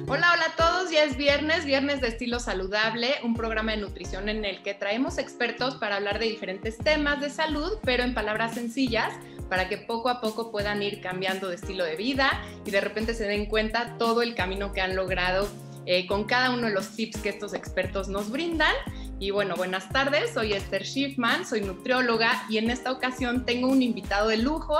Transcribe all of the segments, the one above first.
Hola, hola a todos, ya es viernes de Estilo Saludable, un programa de nutrición en el que traemos expertos para hablar de diferentes temas de salud, pero en palabras sencillas, para que poco a poco puedan ir cambiando de estilo de vida y de repente se den cuenta todo el camino que han logrado con cada uno de los tips que estos expertos nos brindan. Y bueno, buenas tardes, soy Esther Schiffman, soy nutrióloga y en esta ocasión tengo un invitado de lujo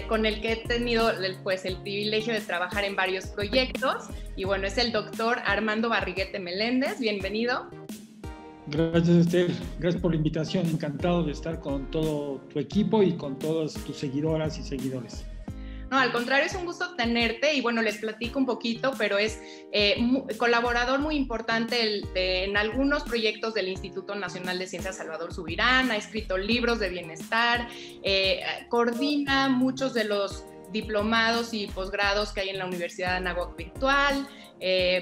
con el que he tenido el privilegio de trabajar en varios proyectos. Y bueno, es el doctor Armando Barriguete Meléndez. Bienvenido. Gracias, Esther. Gracias por la invitación. Encantado de estar con todo tu equipo y con todas tus seguidoras y seguidores. No, al contrario, es un gusto tenerte y bueno, les platico un poquito, pero es colaborador muy importante en algunos proyectos del Instituto Nacional de Ciencias Salvador Subirán, ha escrito libros de bienestar, coordina muchos de los diplomados y posgrados que hay en la Universidad de Anáhuac Virtual.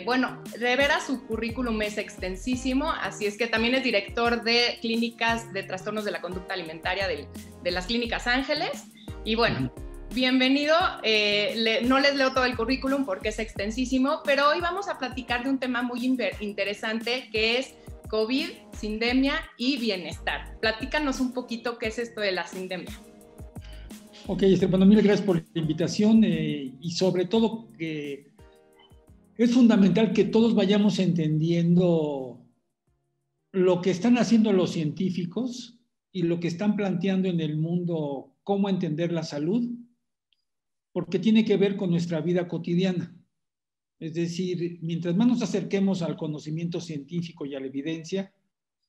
Bueno, de veras su currículum es extensísimo, así es que también es director de clínicas de trastornos de la conducta alimentaria de las Clínicas Ángeles. Y bueno, bienvenido, no les leo todo el currículum porque es extensísimo, pero hoy vamos a platicar de un tema muy interesante que es COVID, sindemia y bienestar. Platícanos un poquito qué es esto de la sindemia. Ok, bueno, mil gracias por la invitación y sobre todo que es fundamental que todos vayamos entendiendo lo que están haciendo los científicos y lo que están planteando en el mundo, cómo entender la salud, porque tiene que ver con nuestra vida cotidiana. Es decir, mientras más nos acerquemos al conocimiento científico y a la evidencia,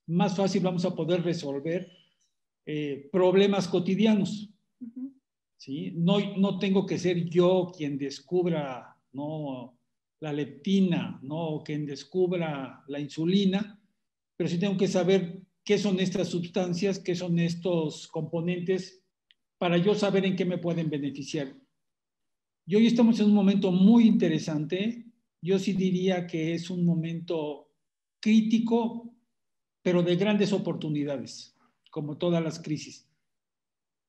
más fácil vamos a poder resolver problemas cotidianos. Uh-huh. ¿Sí? No tengo que ser yo quien descubra, ¿no?, la leptina, ¿no?, quien descubra la insulina, pero sí tengo que saber qué son estas sustancias, qué son estos componentes, para yo saber en qué me pueden beneficiar. Y hoy estamos en un momento muy interesante. Yo sí diría que es un momento crítico, pero de grandes oportunidades, como todas las crisis.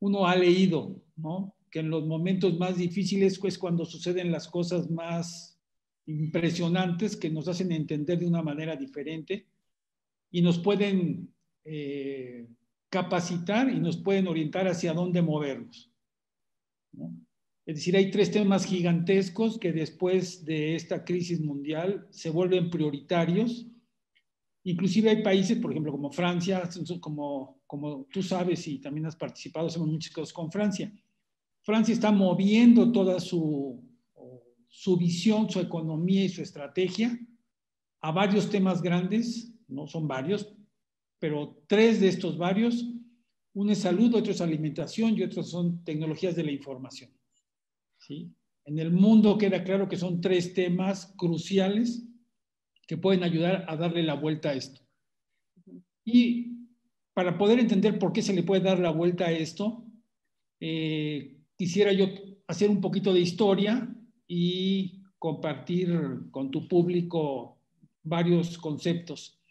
Uno ha leído, ¿no?, que en los momentos más difíciles es cuando suceden las cosas más impresionantes que nos hacen entender de una manera diferente y nos pueden capacitar y nos pueden orientar hacia dónde movernos, ¿no? Es decir, hay tres temas gigantescos que después de esta crisis mundial se vuelven prioritarios. Inclusive hay países, por ejemplo, como Francia, como tú sabes y también has participado, hacemos muchas cosas con Francia. Francia está moviendo toda su visión, su economía y su estrategia a varios temas grandes, no son varios, pero tres de estos varios, uno es salud, otro es alimentación y otros son tecnologías de la información. ¿Sí? En el mundo queda claro que son tres temas cruciales que pueden ayudar a darle la vuelta a esto. Y para poder entender por qué se le puede dar la vuelta a esto, quisiera yo hacer un poquito de historia y compartir con tu público varios conceptos.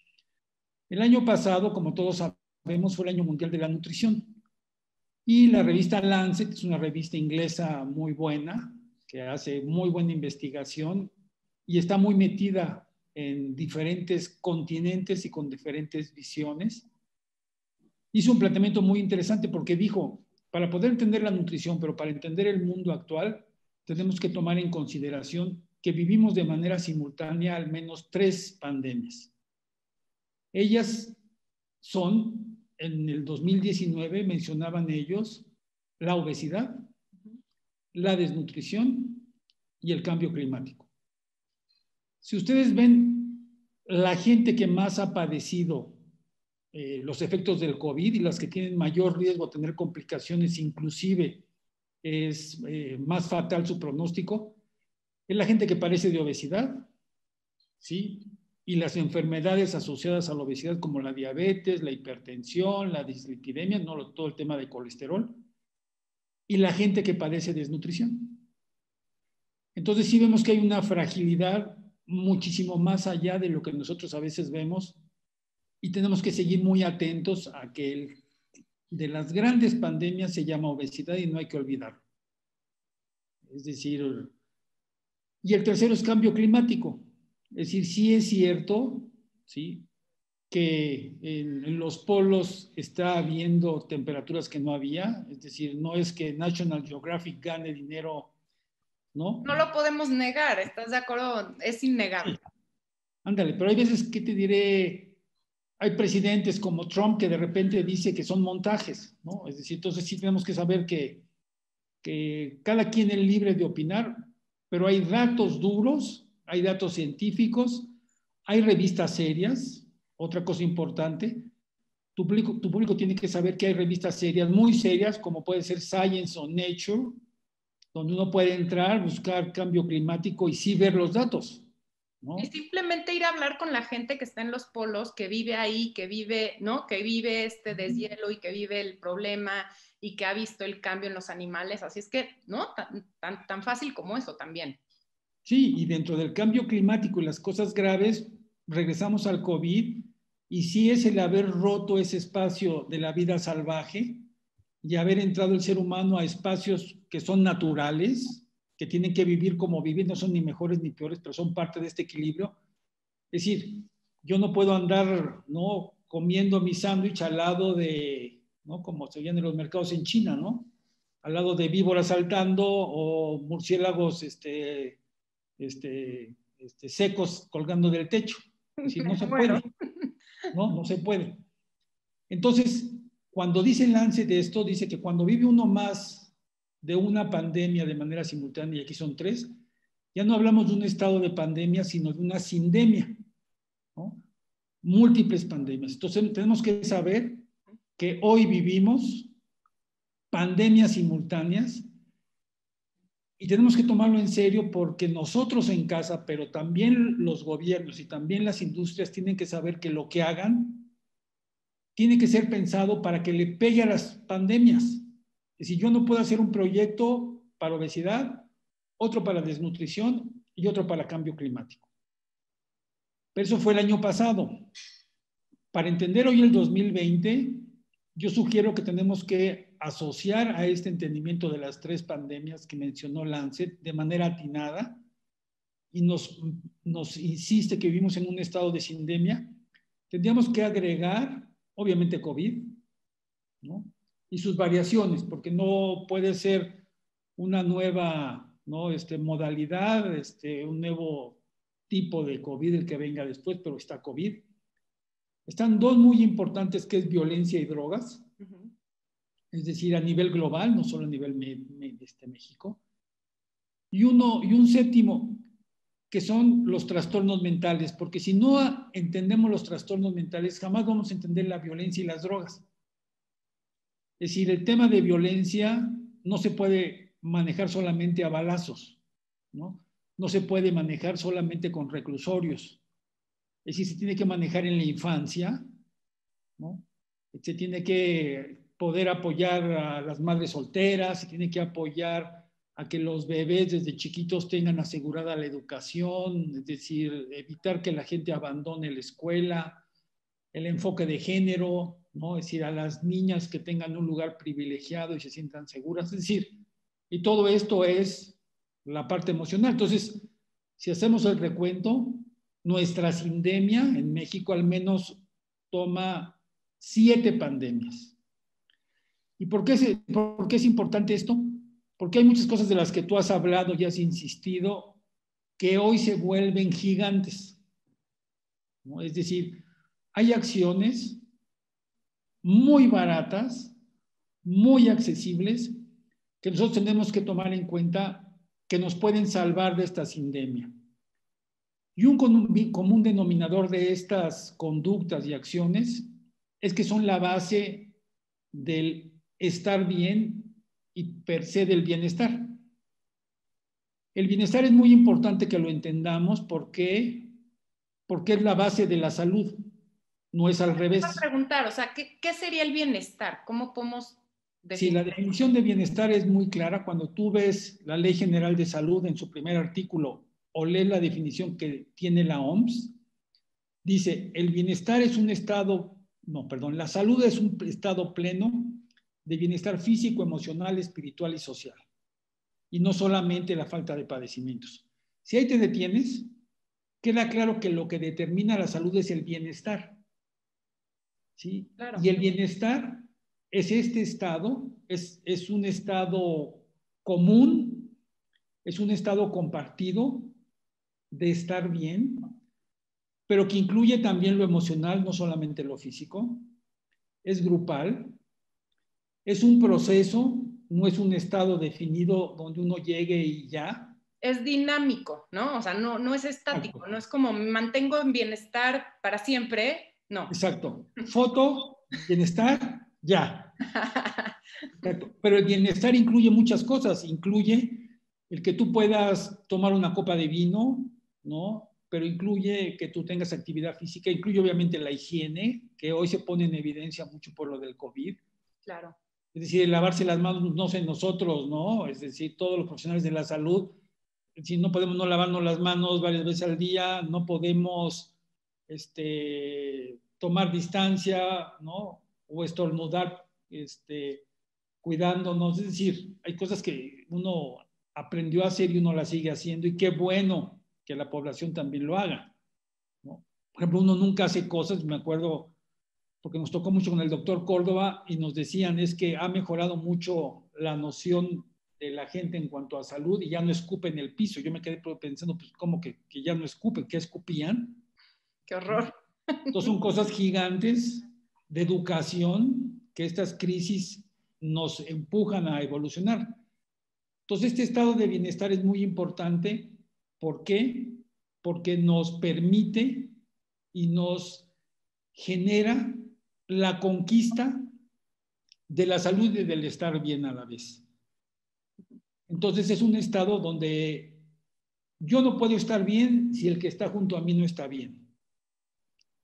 El año pasado, como todos sabemos, fue el Año Mundial de la Nutrición. Y la revista Lancet, que es una revista inglesa muy buena, que hace muy buena investigación y está muy metida en diferentes continentes y con diferentes visiones, hizo un planteamiento muy interesante porque dijo, para poder entender la nutrición, pero para entender el mundo actual, tenemos que tomar en consideración que vivimos de manera simultánea al menos 3 pandemias. Ellas son, en el 2019 mencionaban ellos, la obesidad, la desnutrición y el cambio climático. Si ustedes ven, la gente que más ha padecido los efectos del COVID y las que tienen mayor riesgo a tener complicaciones, inclusive es más fatal su pronóstico, es la gente que padece de obesidad, ¿sí?, y las enfermedades asociadas a la obesidad como la diabetes, la hipertensión, la dislipidemia, no, todo el tema de colesterol, y la gente que padece desnutrición. Entonces sí vemos que hay una fragilidad muchísimo más allá de lo que nosotros a veces vemos y tenemos que seguir muy atentos a que de las grandes pandemias se llama obesidad y no hay que olvidarlo. Es decir, y el tercero es cambio climático. Es decir, sí es cierto, ¿sí?, que en los polos está habiendo temperaturas que no había, es decir, no es que National Geographic gane dinero, ¿no? No lo podemos negar, ¿estás de acuerdo? Es innegable. Sí. Ándale, pero hay veces que te diré, hay presidentes como Trump que de repente dice que son montajes, ¿no? Es decir, entonces sí tenemos que saber que cada quien es libre de opinar, pero hay datos duros, hay datos científicos, hay revistas serias. Otra cosa importante, tu público tiene que saber que hay revistas serias, muy serias, como puede ser Science o Nature, donde uno puede entrar, buscar cambio climático y sí ver los datos, ¿no? Y simplemente ir a hablar con la gente que está en los polos, que vive ahí, que vive, ¿no? Que vive este deshielo y que vive el problema y que ha visto el cambio en los animales. Así es que, ¿no? Tan fácil como eso también. Sí, y dentro del cambio climático y las cosas graves, regresamos al COVID, y sí es el haber roto ese espacio de la vida salvaje y haber entrado el ser humano a espacios que son naturales, que tienen que vivir como viven, no son ni mejores ni peores, pero son parte de este equilibrio. Es decir, yo no puedo andar, ¿no?, comiendo mi sándwich al lado de, ¿no?, como se veían en los mercados en China, ¿no?, al lado de víboras saltando o murciélagos secos colgando del techo. Es decir, no se puede, no se puede. Entonces, cuando dice el Lancet de esto, dice que cuando vive uno más de una pandemia de manera simultánea, y aquí son 3, ya no hablamos de un estado de pandemia, sino de una sindemia, ¿no? Múltiples pandemias. Entonces, tenemos que saber que hoy vivimos pandemias simultáneas y tenemos que tomarlo en serio porque nosotros en casa, pero también los gobiernos y también las industrias tienen que saber que lo que hagan tiene que ser pensado para que le pegue a las pandemias. Es decir, yo no puedo hacer un proyecto para obesidad, otro para desnutrición y otro para cambio climático. Pero eso fue el año pasado. Para entender hoy el 2020, yo sugiero que tenemos que asociar a este entendimiento de las 3 pandemias que mencionó Lancet de manera atinada y nos insiste que vivimos en un estado de sindemia. Tendríamos que agregar, obviamente, COVID, ¿no?, y sus variaciones, porque no puede ser una nueva, ¿no?, modalidad, un nuevo tipo de COVID el que venga después, pero está COVID. Están 2 muy importantes, que es violencia y drogas, es decir, a nivel global, no solo a nivel México. Y un séptimo, que son los trastornos mentales, porque si no entendemos los trastornos mentales, jamás vamos a entender la violencia y las drogas. Es decir, el tema de violencia no se puede manejar solamente a balazos, ¿no? No se puede manejar solamente con reclusorios. Es decir, se tiene que manejar en la infancia, ¿no? Se tiene que poder apoyar a las madres solteras, se tiene que apoyar a que los bebés desde chiquitos tengan asegurada la educación, es decir, evitar que la gente abandone la escuela, el enfoque de género, ¿no? Es decir, a las niñas que tengan un lugar privilegiado y se sientan seguras, es decir, y todo esto es la parte emocional. Entonces, si hacemos el recuento, nuestra sindemia en México al menos toma 7 pandemias. ¿Y por qué es importante esto? Porque hay muchas cosas de las que tú has hablado y has insistido que hoy se vuelven gigantes, ¿no? Es decir, hay acciones muy baratas, muy accesibles, que nosotros tenemos que tomar en cuenta que nos pueden salvar de esta sindemia. Y un común denominador de estas conductas y acciones es que son la base del estar bien y per se del bienestar. El bienestar es muy importante que lo entendamos porque es la base de la salud, no es al revés. Voy a preguntar, o sea, ¿qué sería el bienestar? ¿Cómo podemos definir? Sí, la definición de bienestar es muy clara. Cuando tú ves la Ley General de Salud en su primer artículo o lees la definición que tiene la OMS, dice, el bienestar es un estado, no, perdón, la salud es un estado pleno de bienestar físico, emocional, espiritual y social. Y no solamente la falta de padecimientos. Si ahí te detienes, queda claro que lo que determina la salud es el bienestar. ¿Sí? Claro. Y el bienestar es este estado, es un estado común, es un estado compartido de estar bien, pero que incluye también lo emocional, no solamente lo físico, es grupal, es un proceso, no es un estado definido donde uno llegue y ya. Es dinámico, ¿no? O sea, no es estático, Exacto. no es como me mantengo en bienestar para siempre, no. Exacto. Foto, bienestar, ya. Exacto. Pero el bienestar incluye muchas cosas, incluye el que tú puedas tomar una copa de vino, ¿no? Pero incluye que tú tengas actividad física, incluye obviamente la higiene, que hoy se pone en evidencia mucho por lo del COVID. Claro. Es decir, lavarse las manos, no sé, nosotros, ¿no? Es decir, todos los profesionales de la salud, si no podemos no lavarnos las manos varias veces al día, no podemos tomar distancia, ¿no? O estornudar, cuidándonos. Es decir, hay cosas que uno aprendió a hacer y uno las sigue haciendo y qué bueno que la población también lo haga, ¿no? Por ejemplo, uno nunca hace cosas, me acuerdo, porque nos tocó mucho con el doctor Córdoba y nos decían es que ha mejorado mucho la noción de la gente en cuanto a salud y ya no escupen en el piso. Yo me quedé pensando, pues, ¿cómo que ya no escupen? ¿Qué escupían? Qué horror. Entonces son cosas gigantes de educación que estas crisis nos empujan a evolucionar. Entonces este estado de bienestar es muy importante. ¿Por qué? Porque nos permite y nos genera la conquista de la salud y del estar bien a la vez. Entonces es un estado donde yo no puedo estar bien si el que está junto a mí no está bien.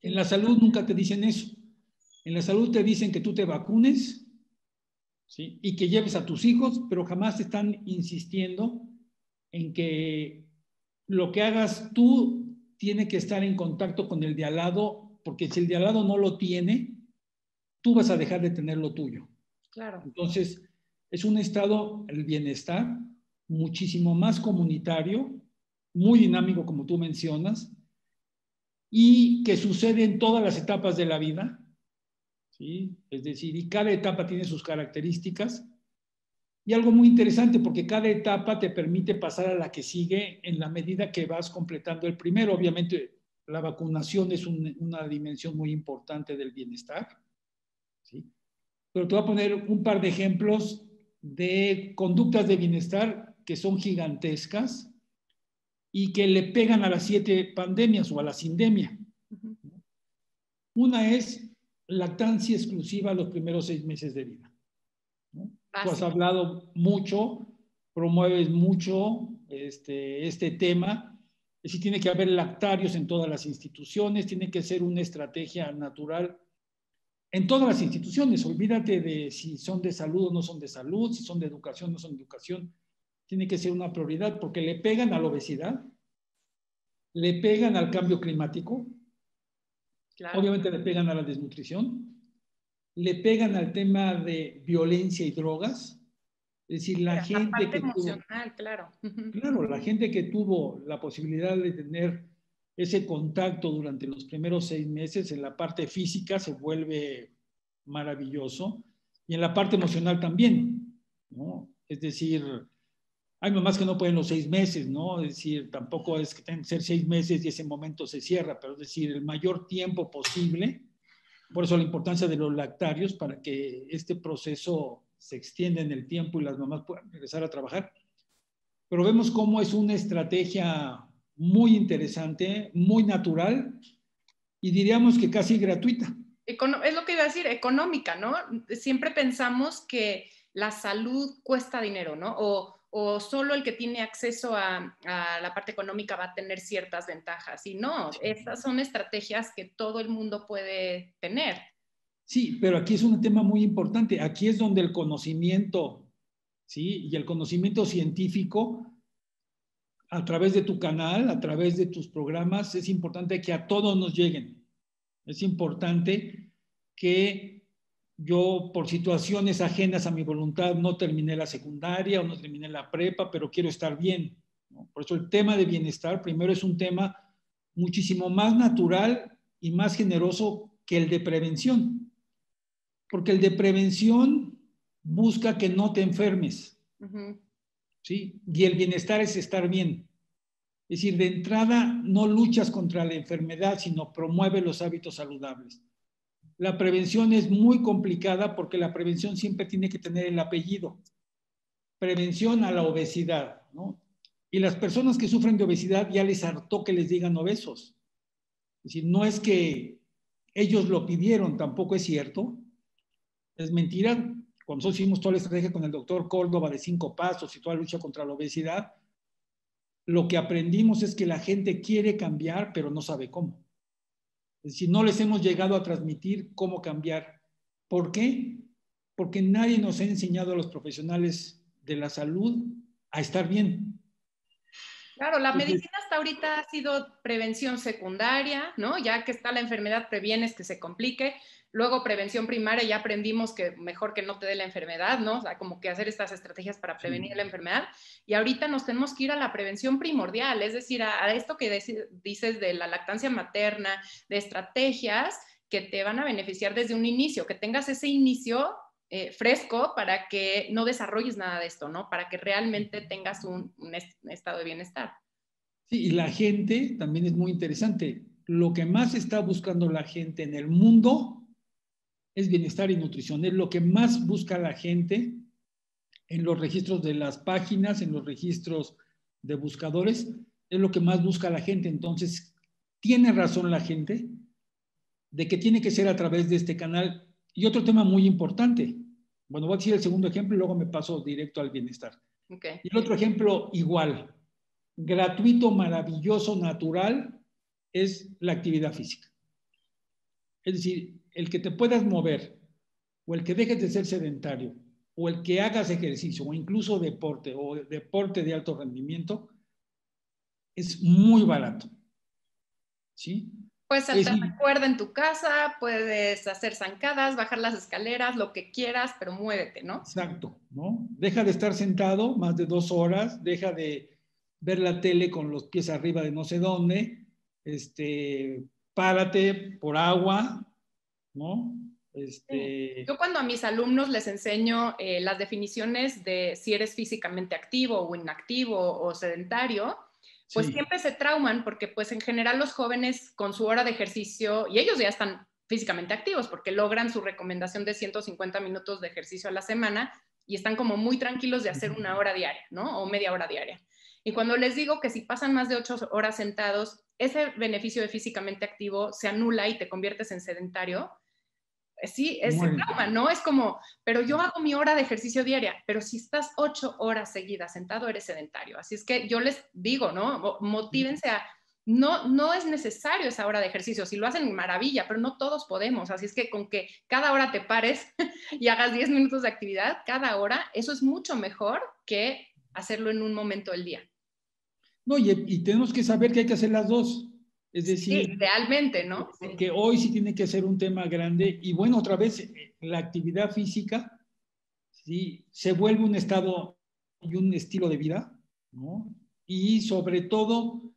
En la salud nunca te dicen eso. En la salud te dicen que tú te vacunes, ¿sí? Y que lleves a tus hijos, pero jamás te están insistiendo en que lo que hagas tú tiene que estar en contacto con el de al lado, porque si el de al lado no lo tiene, tú vas a dejar de tener lo tuyo. Claro. Entonces, es un estado, el bienestar, muchísimo más comunitario, muy dinámico, como tú mencionas, y que sucede en todas las etapas de la vida, ¿sí? Es decir, y cada etapa tiene sus características. Y algo muy interesante, porque cada etapa te permite pasar a la que sigue en la medida que vas completando el primero. Obviamente, la vacunación es una dimensión muy importante del bienestar, ¿sí? Pero te voy a poner un par de ejemplos de conductas de bienestar que son gigantescas y que le pegan a las 7 pandemias o a la sindemia. Una es lactancia exclusiva los primeros 6 meses de vida, ¿no? Tú has hablado mucho, promueves mucho este tema. Es decir, tiene que haber lactarios en todas las instituciones, tiene que ser una estrategia natural en todas las instituciones. Olvídate de si son de salud o no son de salud, si son de educación o no son de educación. Tiene que ser una prioridad porque le pegan a la obesidad, le pegan al cambio climático, claro. Obviamente le pegan a la desnutrición, le pegan al tema de violencia y drogas. Es decir, la gente que emocional, claro. Claro, la gente que tuvo la posibilidad de tener ese contacto durante los primeros 6 meses, en la parte física se vuelve maravilloso y en la parte emocional también, ¿no? Es decir, hay mamás que no pueden los 6 meses, ¿no? Es decir, tampoco es que tengan que ser 6 meses y ese momento se cierra, pero es decir, el mayor tiempo posible. Por eso la importancia de los lactarios para que este proceso se extienda en el tiempo y las mamás puedan regresar a trabajar. Pero vemos cómo es una estrategia muy interesante, muy natural y diríamos que casi gratuita. Es lo que iba a decir, económica, ¿no? Siempre pensamos que la salud cuesta dinero, ¿no? O solo el que tiene acceso a la parte económica va a tener ciertas ventajas. Y no, estas son estrategias que todo el mundo puede tener. Sí, pero aquí es un tema muy importante. Aquí es donde el conocimiento, ¿sí? Y el conocimiento científico a través de tu canal, a través de tus programas, es importante que a todos nos lleguen. Es importante que yo, por situaciones ajenas a mi voluntad, no terminé la secundaria o no terminé la prepa, pero quiero estar bien, ¿no? Por eso el tema de bienestar, primero, es un tema muchísimo más natural y más generoso que el de prevención. Porque el de prevención busca que no te enfermes, ¿sí? Y el bienestar es estar bien. Es decir, de entrada no luchas contra la enfermedad, sino promueve los hábitos saludables. La prevención es muy complicada porque la prevención siempre tiene que tener el apellido. Prevención a la obesidad, ¿no? Y las personas que sufren de obesidad ya les hartó que les digan obesos. Es decir, no es que ellos lo pidieron, tampoco es cierto. Es mentira. Cuando nosotros hicimos toda la estrategia con el doctor Córdoba de 5 pasos y toda la lucha contra la obesidad, lo que aprendimos es que la gente quiere cambiar, pero no sabe cómo. Es decir, no les hemos llegado a transmitir cómo cambiar. ¿Por qué? Porque nadie nos ha enseñado a los profesionales de la salud a estar bien. Claro, la medicina hasta ahorita ha sido prevención secundaria, ¿no? Ya que está la enfermedad, previenes que se complique. Luego prevención primaria, ya aprendimos que mejor que no te dé la enfermedad, ¿no? O sea, como que hacer estas estrategias para prevenir la enfermedad. Y ahorita nos tenemos que ir a la prevención primordial, es decir, a esto que dices de la lactancia materna, de estrategias que te van a beneficiar desde un inicio, que tengas ese inicio fresco para que no desarrolles nada de esto, ¿no? Para que realmente tengas un estado de bienestar. Sí, y la gente también es muy interesante. Lo que más está buscando la gente en el mundo es bienestar y nutrición. Es lo que más busca la gente en los registros de las páginas, en los registros de buscadores. Es lo que más busca la gente. Entonces, tiene razón la gente de que tiene que ser a través de este canal. Y otro tema muy importante. Bueno, voy a decir el segundo ejemplo y luego me paso directo al bienestar. Okay. Y el otro ejemplo igual, gratuito, maravilloso, natural, es la actividad física. Es decir, el que te puedas mover, o el que dejes de ser sedentario, o el que hagas ejercicio, o incluso deporte, o deporte de alto rendimiento, es muy barato. ¿Sí? Puedes saltar la cuerda en tu casa, puedes hacer zancadas, bajar las escaleras, lo que quieras, pero muévete, ¿no? Exacto, ¿no? Deja de estar sentado más de 2 horas, deja de ver la tele con los pies arriba de no sé dónde, párate por agua, ¿no? Sí. Yo cuando a mis alumnos les enseño las definiciones de si eres físicamente activo o inactivo o sedentario, pues sí. Siempre se trauman porque pues en general los jóvenes con su hora de ejercicio, y ellos ya están físicamente activos porque logran su recomendación de 150 minutos de ejercicio a la semana y están como muy tranquilos de hacer 1 hora diaria, ¿no? O media hora diaria. Y cuando les digo que si pasan más de 8 horas sentados, ese beneficio de físicamente activo se anula y te conviertes en sedentario. Sí, es el trauma, ¿no? Es como, pero yo hago mi hora de ejercicio diaria, pero si estás 8 horas seguidas sentado, eres sedentario. Así es que yo les digo, ¿no? Motívense a, no es necesario esa hora de ejercicio, si lo hacen maravilla, pero no todos podemos. Así es que con que cada hora te pares y hagas 10 minutos de actividad, cada hora, eso es mucho mejor que hacerlo en un momento del día. No, y tenemos que saber que hay que hacer las dos. Es decir, sí, realmente, ¿no? Porque hoy sí tiene que ser un tema grande. Y bueno, otra vez, la actividad física sí, se vuelve un estado y un estilo de vida, ¿no? Y sobre todo,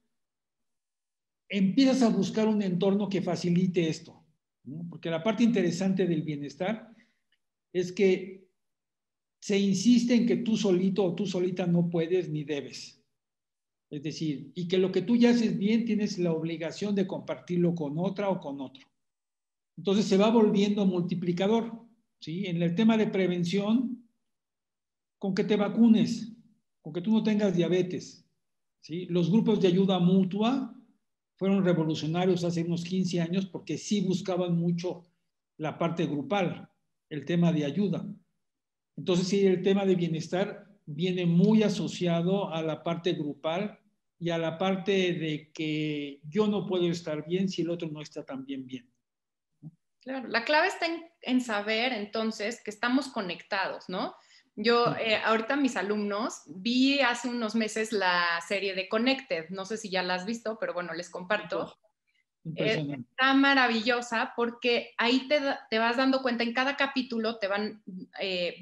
empiezas a buscar un entorno que facilite esto, ¿no? Porque la parte interesante del bienestar es que se insiste en que tú solito o tú solita no puedes ni debes. Es decir, y que lo que tú ya haces bien tienes la obligación de compartirlo con otra o con otro. Entonces se va volviendo multiplicador, ¿sí? En el tema de prevención, con que te vacunes, con que tú no tengas diabetes, ¿sí? Los grupos de ayuda mutua fueron revolucionarios hace unos 15 años porque sí buscaban mucho la parte grupal, el tema de ayuda. Entonces sí, el tema de bienestar viene muy asociado a la parte grupal y a la parte de que yo no puedo estar bien si el otro no está también bien. Claro, la clave está en saber entonces que estamos conectados, ¿no? Yo, ahorita mis alumnos, vi hace unos meses la serie de Connected, no sé si ya la has visto, pero bueno, les comparto. Impresionante. Está maravillosa porque ahí te vas dando cuenta, en cada capítulo te van,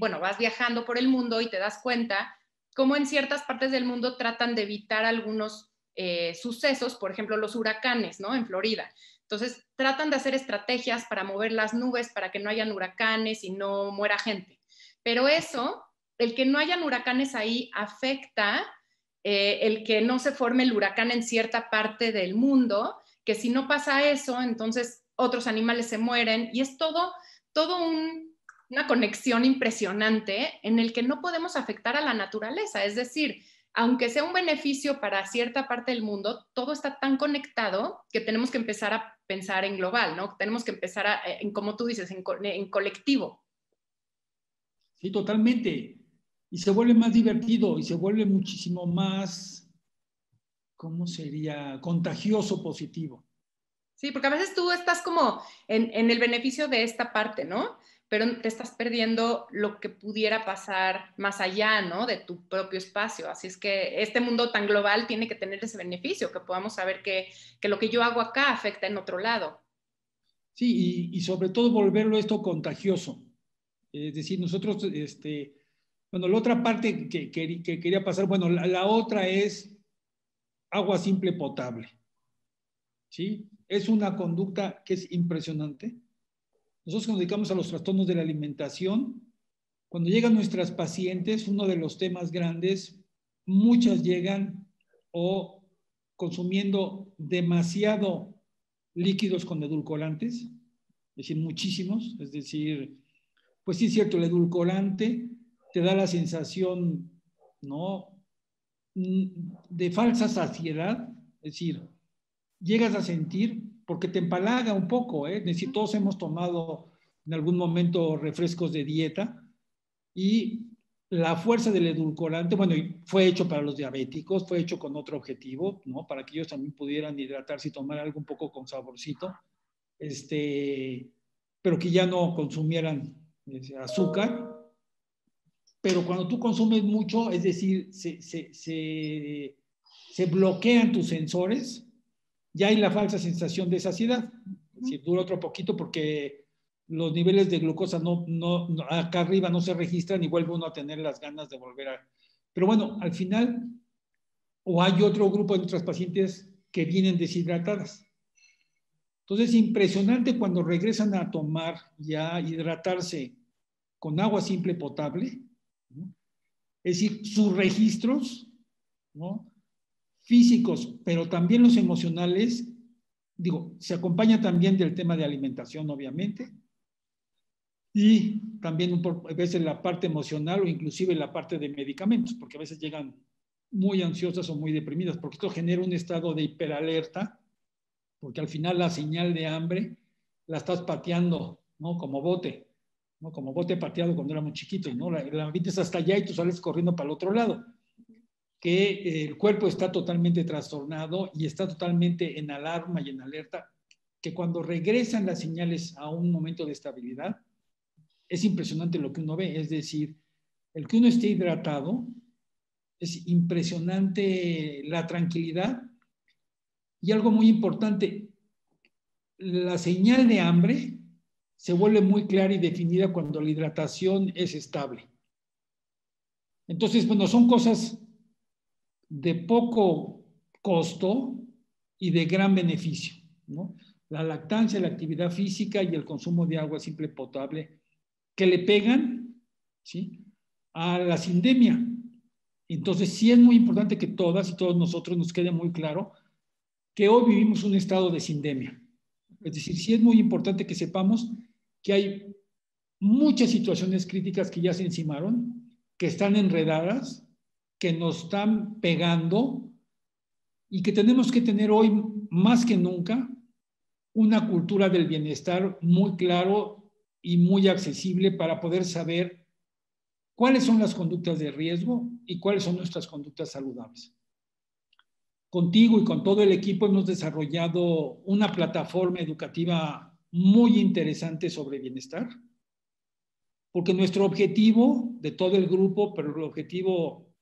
bueno, vas viajando por el mundo y te das cuenta cómo en ciertas partes del mundo tratan de evitar algunos sucesos, por ejemplo, los huracanes, ¿no? En Florida. Entonces, tratan de hacer estrategias para mover las nubes para que no hayan huracanes y no muera gente. Pero eso, el que no hayan huracanes ahí afecta el que no se forme el huracán en cierta parte del mundo, que si no pasa eso, entonces otros animales se mueren y es todo una conexión impresionante en el que no podemos afectar a la naturaleza. Es decir, aunque sea un beneficio para cierta parte del mundo, todo está tan conectado que tenemos que empezar a pensar en global, ¿no? Tenemos que empezar en, como tú dices, en colectivo. Sí, totalmente. Y se vuelve más divertido y se vuelve muchísimo más, ¿cómo sería? Contagioso positivo. Sí, porque a veces tú estás como en el beneficio de esta parte, ¿no? Pero te estás perdiendo lo que pudiera pasar más allá, ¿no? De tu propio espacio. Así es que este mundo tan global tiene que tener ese beneficio, que podamos saber que lo que yo hago acá afecta en otro lado. Sí, y sobre todo volverlo esto contagioso. Es decir, nosotros, bueno, la otra parte que quería pasar, bueno, la otra es agua simple potable, ¿sí? Es una conducta que es impresionante. Nosotros nos dedicamos a los trastornos de la alimentación. Cuando llegan nuestras pacientes, uno de los temas grandes, muchas llegan o consumiendo demasiado líquidos con edulcorantes, es decir, muchísimos, es decir, pues sí es cierto, el edulcorante te da la sensación, ¿no? De falsa saciedad, es decir, llegas a sentir, porque te empalaga un poco, ¿eh? Es decir, todos hemos tomado en algún momento refrescos de dieta y la fuerza del edulcorante, bueno, fue hecho para los diabéticos, fue hecho con otro objetivo, ¿no? Para que ellos también pudieran hidratarse y tomar algo un poco con saborcito, pero que ya no consumieran azúcar. Pero cuando tú consumes mucho, es decir, se bloquean tus sensores, ya hay la falsa sensación de saciedad. Es decir, dura otro poquito porque los niveles de glucosa acá arriba no se registran y vuelve uno a tener las ganas de volver a... Pero bueno, al final, o hay otro grupo de nuestras pacientes que vienen deshidratadas. Entonces, es impresionante cuando regresan a tomar ya hidratarse con agua simple potable, ¿no? Es decir, sus registros, ¿no? Físicos, pero también los emocionales, digo, se acompaña también del tema de alimentación, obviamente, y también a veces la parte emocional o inclusive la parte de medicamentos, porque a veces llegan muy ansiosas o muy deprimidas, porque esto genera un estado de hiperalerta, porque al final la señal de hambre la estás pateando, ¿no? Como bote, ¿no? Como bote pateado cuando éramos chiquitos, ¿no? La metes hasta allá y tú sales corriendo para el otro lado. Que el cuerpo está totalmente trastornado y está totalmente en alarma y en alerta, que cuando regresan las señales a un momento de estabilidad, es impresionante lo que uno ve. Es decir, el que uno esté hidratado, es impresionante la tranquilidad y algo muy importante, la señal de hambre se vuelve muy clara y definida cuando la hidratación es estable. Entonces, bueno, son cosas de poco costo y de gran beneficio, ¿no? La lactancia, la actividad física y el consumo de agua simple potable que le pegan, ¿sí?, a la sindemia. Entonces, sí es muy importante que todas y todos nosotros nos quede muy claro que hoy vivimos un estado de sindemia. Es decir, sí es muy importante que sepamos que hay muchas situaciones críticas que ya se encimaron, que están enredadas, que nos están pegando y que tenemos que tener hoy más que nunca una cultura del bienestar muy claro y muy accesible para poder saber cuáles son las conductas de riesgo y cuáles son nuestras conductas saludables. Contigo y con todo el equipo hemos desarrollado una plataforma educativa muy interesante sobre bienestar, porque nuestro objetivo de todo el grupo, pero el objetivo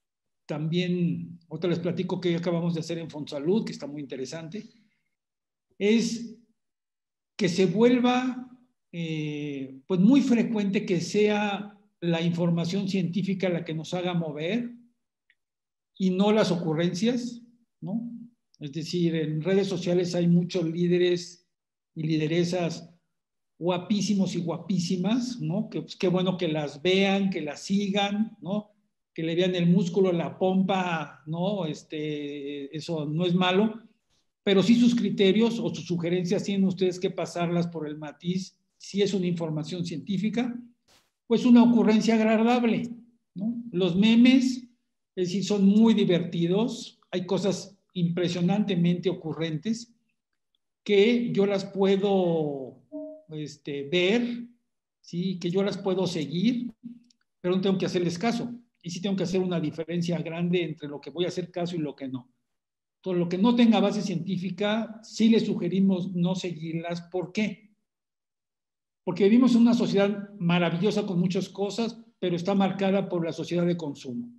también, otra les platico que acabamos de hacer en Fonsalud, que está muy interesante, es que se vuelva pues muy frecuente que sea la información científica la que nos haga mover y no las ocurrencias, ¿no? Es decir, en redes sociales hay muchos líderes y lideresas guapísimos y guapísimas, ¿no? Que pues, qué bueno que las vean, que las sigan, ¿no? Que le vean el músculo, la pompa, ¿no? Eso no es malo, pero sí sus criterios o sus sugerencias tienen ustedes que pasarlas por el matiz, si es una información científica, pues una ocurrencia agradable, ¿no? Los memes, es decir, son muy divertidos, hay cosas impresionantemente ocurrentes que yo las puedo ver, ¿sí? Que yo las puedo seguir, pero no tengo que hacerles caso. Y sí tengo que hacer una diferencia grande entre lo que voy a hacer caso y lo que no. Todo lo que no tenga base científica, sí les sugerimos no seguirlas. ¿Por qué? Porque vivimos en una sociedad maravillosa con muchas cosas, pero está marcada por la sociedad de consumo.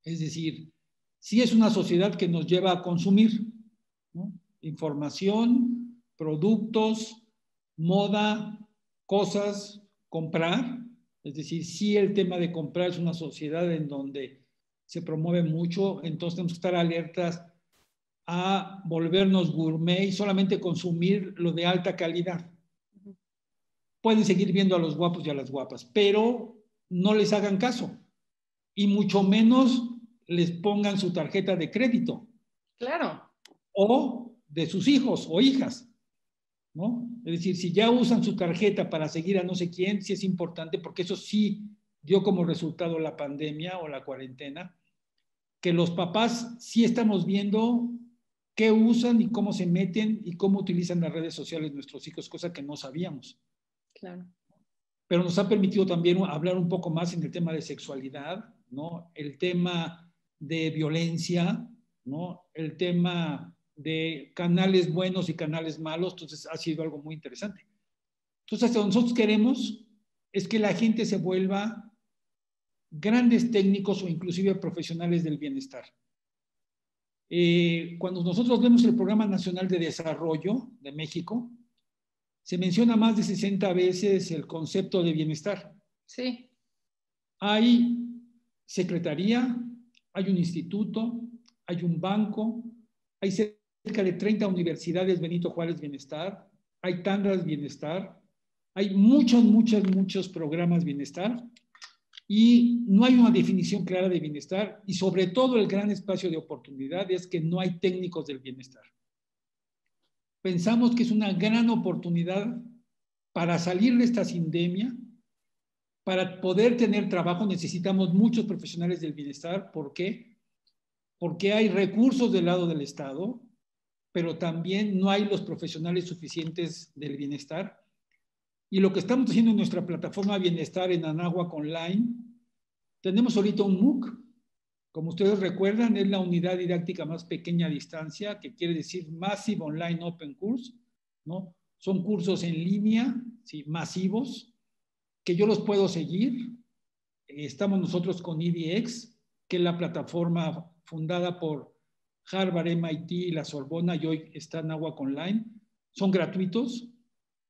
Es decir, sí es una sociedad que nos lleva a consumir, ¿no? Información, productos, moda, cosas, comprar. Es decir, sí el tema de comprar es una sociedad en donde se promueve mucho, entonces tenemos que estar alertas a volvernos gourmet y solamente consumir lo de alta calidad. Pueden seguir viendo a los guapos y a las guapas, pero no les hagan caso y mucho menos les pongan su tarjeta de crédito. Claro. O de sus hijos o hijas, ¿no? Es decir, si ya usan su tarjeta para seguir a no sé quién, sí es importante, porque eso sí dio como resultado la pandemia o la cuarentena, que los papás sí estamos viendo qué usan y cómo se meten y cómo utilizan las redes sociales nuestros hijos, cosa que no sabíamos. Claro. Pero nos ha permitido también hablar un poco más en el tema de sexualidad, ¿no? El tema de violencia, ¿no? El tema de canales buenos y canales malos, entonces ha sido algo muy interesante. Entonces, lo que nosotros queremos es que la gente se vuelva grandes técnicos o inclusive profesionales del bienestar. Cuando nosotros vemos el Programa Nacional de Desarrollo de México, se menciona más de 60 veces el concepto de bienestar. Sí. Hay secretaría, hay un instituto, hay un banco, hay cerca de 30 universidades Benito Juárez Bienestar, hay tandas Bienestar, hay muchos programas Bienestar y no hay una definición clara de bienestar y sobre todo el gran espacio de oportunidad es que no hay técnicos del bienestar. Pensamos que es una gran oportunidad para salir de esta sindemia. Para poder tener trabajo necesitamos muchos profesionales del bienestar. ¿Por qué? Porque hay recursos del lado del Estado, pero también no hay los profesionales suficientes del bienestar. Y lo que estamos haciendo en nuestra plataforma Bienestar en Anáhuac Online, tenemos ahorita un MOOC. Como ustedes recuerdan, es la unidad didáctica más pequeña a distancia, que quiere decir Massive Online Open Course, ¿no? Son cursos en línea, ¿sí? Masivos, que yo los puedo seguir. Estamos nosotros con EDX, que es la plataforma fundada por Harvard, MIT y la Sorbona, y hoy está en Anáhuac Online. Son gratuitos.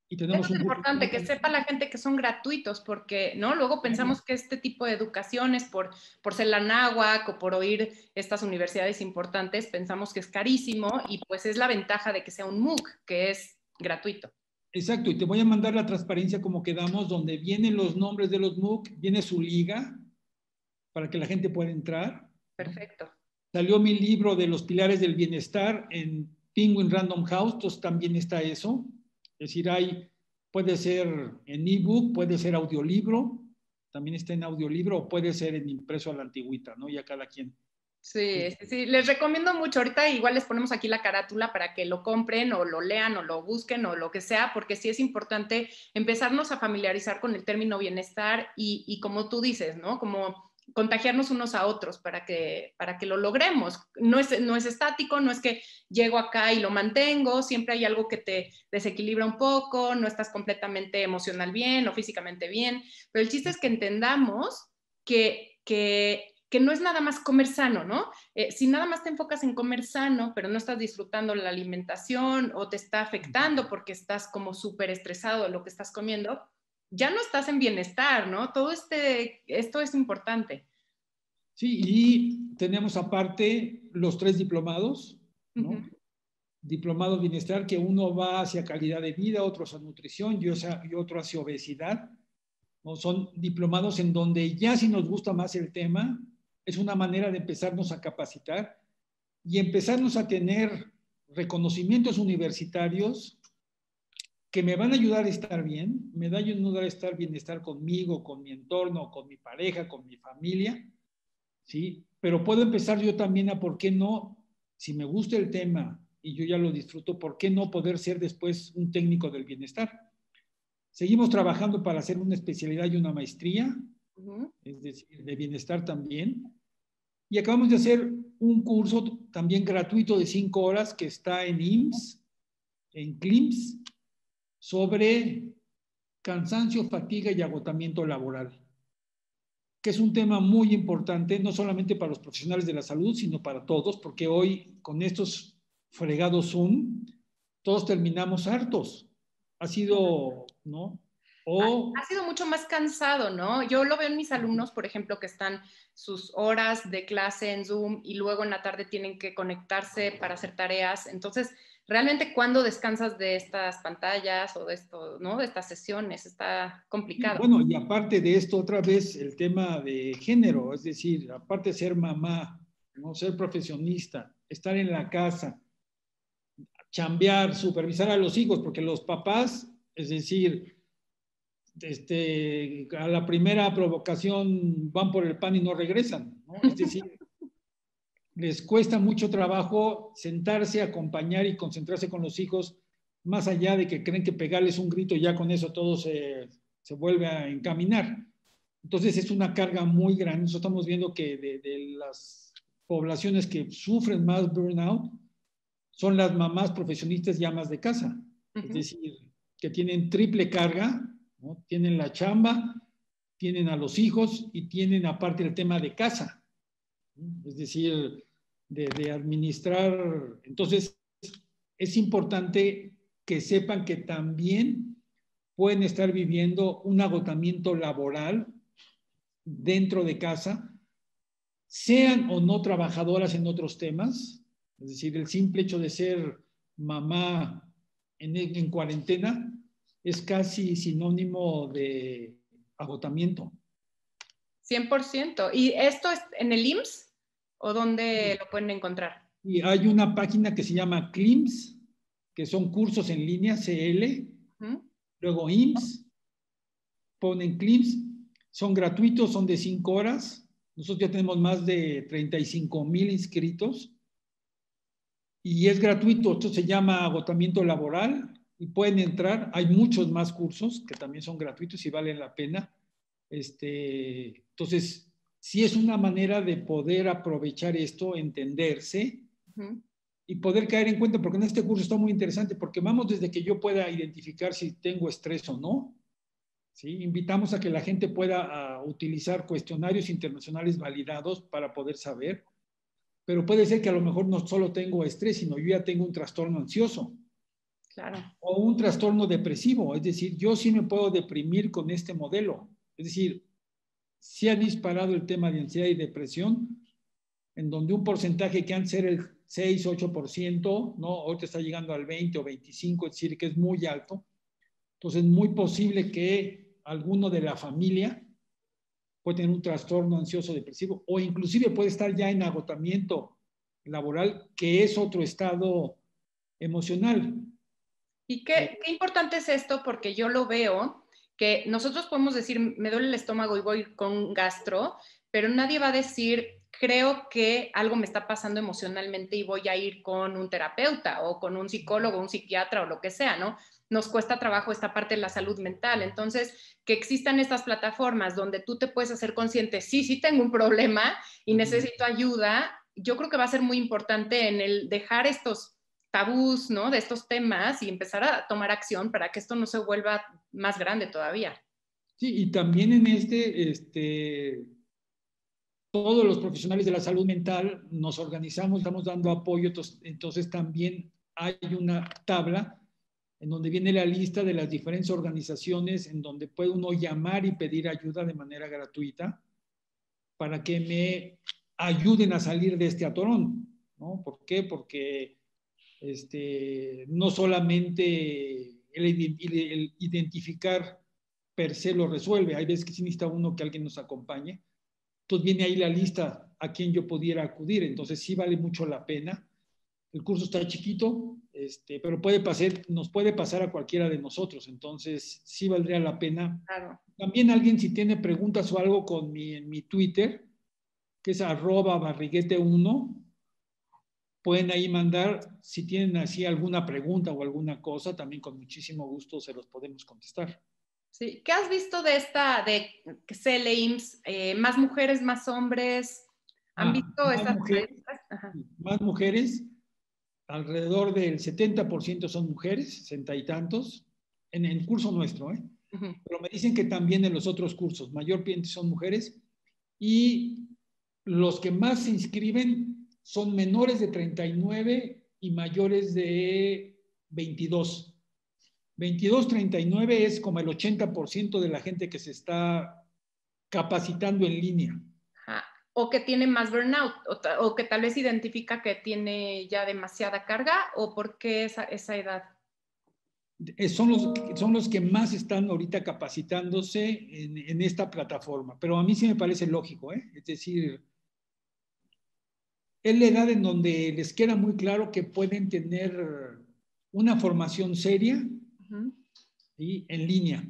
Y tenemos Eso es importante, que sepa la gente que son gratuitos, porque ¿no? Luego pensamos que este tipo de educaciones, por ser la Anáhuac o por oír estas universidades importantes, pensamos que es carísimo y pues es la ventaja de que sea un MOOC, que es gratuito. Exacto, y te voy a mandar la transparencia como quedamos, donde vienen los nombres de los MOOC, viene su liga, para que la gente pueda entrar. Perfecto. Salió mi libro de los pilares del bienestar en Penguin Random House, entonces también está eso. Es decir, puede ser en ebook, puede ser audiolibro, también está en audiolibro, o puede ser en impreso a la antigüita, ¿no? Ya cada quien. Sí, les recomiendo mucho. Ahorita igual les ponemos aquí la carátula para que lo compren o lo lean o lo busquen o lo que sea, porque sí es importante empezarnos a familiarizar con el término bienestar y como tú dices, ¿no? Como contagiarnos unos a otros para que lo logremos. No es estático, no es que llego acá y lo mantengo, siempre hay algo que te desequilibra un poco, no estás completamente emocional bien o físicamente bien, pero el chiste es que entendamos que no es nada más comer sano, ¿no? Si nada más te enfocas en comer sano, pero no estás disfrutando la alimentación o te está afectando porque estás como súper estresado de lo que estás comiendo, ya no estás en bienestar, ¿no? Esto es importante. Sí, y tenemos aparte los 3 diplomados, ¿no? Uh-huh. Diplomado en bienestar, que uno va hacia calidad de vida, otro hacia nutrición y otro hacia obesidad, ¿no? Son diplomados en donde ya si nos gusta más el tema, es una manera de empezarnos a capacitar y empezarnos a tener reconocimientos universitarios que me van a ayudar a estar bien, me van a ayudar a estar bienestar conmigo, con mi entorno, con mi pareja, con mi familia, ¿sí? Pero puedo empezar yo también a, ¿por qué no? Si me gusta el tema y yo ya lo disfruto, ¿por qué no poder ser después un técnico del bienestar? Seguimos trabajando para hacer una especialidad y una maestría, uh-huh, es decir, de bienestar también. Y acabamos de hacer un curso también gratuito de 5 horas que está en IMSS, en CLIMS, sobre cansancio, fatiga y agotamiento laboral, que es un tema muy importante, no solamente para los profesionales de la salud, sino para todos, porque hoy con estos fregados Zoom, todos terminamos hartos. Ha sido, ¿no? Ha sido mucho más cansado, ¿no? Yo lo veo en mis alumnos, por ejemplo, que están sus horas de clase en Zoom y luego en la tarde tienen que conectarse para hacer tareas. Entonces, realmente, ¿cuándo descansas de estas pantallas o de esto, ¿no? De estas sesiones? Está complicado. Bueno, y aparte de esto, otra vez el tema de género, es decir, aparte de ser mamá, no ser profesionista, estar en la casa, chambear, supervisar a los hijos, porque los papás, es decir, a la primera provocación van por el pan y no regresan, ¿no? Es decir, les cuesta mucho trabajo sentarse, acompañar y concentrarse con los hijos, más allá de que creen que pegarles un grito ya con eso todo se vuelve a encaminar. Entonces es una carga muy grande. Nosotros estamos viendo que de las poblaciones que sufren más burnout son las mamás profesionistas y amas de casa. Uh-huh. Es decir, que tienen triple carga, ¿no? Tienen la chamba, tienen a los hijos y tienen aparte el tema de casa, ¿no? Es decir, de administrar. Entonces, es importante que sepan que también pueden estar viviendo un agotamiento laboral dentro de casa, sean o no trabajadoras en otros temas, es decir, el simple hecho de ser mamá en cuarentena es casi sinónimo de agotamiento. 100%. ¿Y esto es en el IMSS o dónde lo pueden encontrar? Y hay una página que se llama CLIMS, que son cursos en línea, CL, luego IMSS, ponen CLIMS, son gratuitos, son de 5 horas. Nosotros ya tenemos más de 35,000 inscritos y es gratuito. Esto se llama agotamiento laboral y pueden entrar. Hay muchos más cursos que también son gratuitos y valen la pena. Entonces, sí es una manera de poder aprovechar esto, entenderse y poder caer en cuenta, porque en este curso está muy interesante, porque vamos desde que yo pueda identificar si tengo estrés o no. ¿Sí? Invitamos a que la gente pueda utilizar cuestionarios internacionales validados para poder saber, pero puede ser que a lo mejor no solo tengo estrés, sino yo ya tengo un trastorno ansioso. Claro. O un trastorno depresivo, es decir, yo sí me puedo deprimir con este modelo. Es decir, sí ha disparado el tema de ansiedad y depresión, en donde un porcentaje que antes era el 6-8%, ¿no? Ahorita está llegando al 20 o 25%, es decir, que es muy alto. Entonces, es muy posible que alguno de la familia puede tener un trastorno ansioso depresivo o inclusive puede estar ya en agotamiento laboral, que es otro estado emocional. Y qué importante es esto, porque yo lo veo, que nosotros podemos decir, me duele el estómago y voy con gastro, pero nadie va a decir, creo que algo me está pasando emocionalmente y voy a ir con un terapeuta o con un psicólogo, un psiquiatra o lo que sea, ¿no? Nos cuesta trabajo esta parte de la salud mental. Entonces, que existan estas plataformas donde tú te puedes hacer consciente, sí tengo un problema y necesito ayuda, yo creo que va a ser muy importante en el dejar estos tabús, ¿no? De estos temas y empezar a tomar acción para que esto no se vuelva más grande todavía. Sí, y también en todos los profesionales de la salud mental nos organizamos, estamos dando apoyo, entonces también hay una tabla en donde viene la lista de las diferentes organizaciones en donde puede uno llamar y pedir ayuda de manera gratuita para que me ayuden a salir de este atorón, ¿no? ¿Por qué? Porque no solamente el identificar per se lo resuelve, hay veces que sí necesita uno que alguien nos acompañe. Entonces viene ahí la lista a quien yo pudiera acudir, entonces sí vale mucho la pena. El curso está chiquito, pero nos puede pasar a cualquiera de nosotros, entonces sí valdría la pena. Claro. También alguien si tiene preguntas o algo en mi Twitter, que es @barriguete1, pueden ahí mandar, si tienen así alguna pregunta o alguna cosa, también con muchísimo gusto se los podemos contestar. Sí. ¿Qué has visto de esta, de CLIMS? ¿Más mujeres, más hombres? ¿Han visto estas estadísticas? Más mujeres, alrededor del 70% son mujeres, 60 y tantos, en el curso nuestro, ¿eh? Pero me dicen que también en los otros cursos, mayor parte son mujeres, y los que más se inscriben son menores de 39 y mayores de 22. 22-39 es como el 80% de la gente que se está capacitando en línea. Ajá. O que tiene más burnout, o que tal vez identifica que tiene ya demasiada carga, o por qué esa edad. Son los que más están ahorita capacitándose en esta plataforma, pero a mí sí me parece lógico, ¿eh? Es decir, es la edad en donde les queda muy claro que pueden tener una formación seria y en línea.